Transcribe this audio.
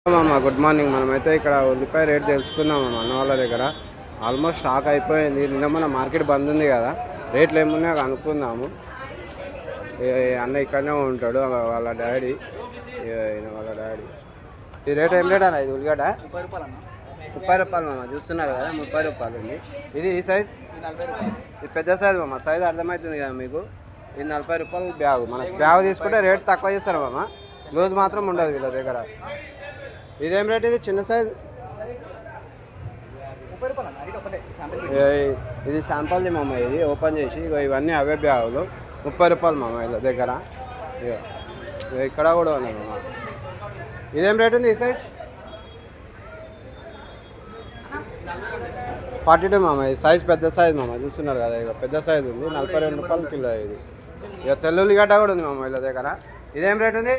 మామ good morning. మనమైతే ఇక్కడ ఉల్లిపాయ రేట్ తెలుసుకుందాం అన్న వాళ్ళ దగ్గర. ఆల్మోస్ట్ స్టాక్ అయిపోయింది. నిన్న మన మార్కెట్ బంద్ ఉంది కదా, రేట్లు ఏమున్నాయో కనుక్కుందాము. అన్న ఇక్కడనే ఉంటాడు, వాళ్ళ డాడీ. వాళ్ళ డాడీ ఈ రేట్ ఏం రేట్ అన్న? ఇది ఉల్లిగడ్డ 30 రూపాయలు మామ. చూస్తున్నారు కదా, 30 రూపాయలు ఉంది. ఇది ఈ సైజ్, ఇది పెద్ద సైజ్ మామ. సైజ్ అర్థమవుతుంది కదా మీకు. ఇది 40 రూపాయలు బ్యాగ్. మనకు బ్యాగ్ తీసుకుంటే రేట్ తక్కువ చేస్తారు మామ, లూజ్ మాత్రం ఉండదు వీళ్ళ దగ్గర. ఇదేం రేట్? ఇది చిన్న సైజ్, ఇది శాంపల్ది మామ. ఇది ఓపెన్ చేసి ఇవన్నీ అవే బ్యాగులు. 30 రూపాయలు మామ వీళ్ళ దగ్గర. ఇక్కడ కూడా ఉన్నాయి మామ. ఇదేం రేట్ ఉంది? ఈ సైజ్ 42 మామ. ఈ సైజ్ పెద్ద సైజ్ మామ, చూస్తున్నారు కదా, ఇక పెద్ద సైజ్ ఉంది. 42 రూపాయలు కిలో. ఇది ఇక తెల్లుల్లిగడ్డ కూడా ఉంది మామ వీళ్ళ దగ్గర. ఇదేం రేట్ ఉంది?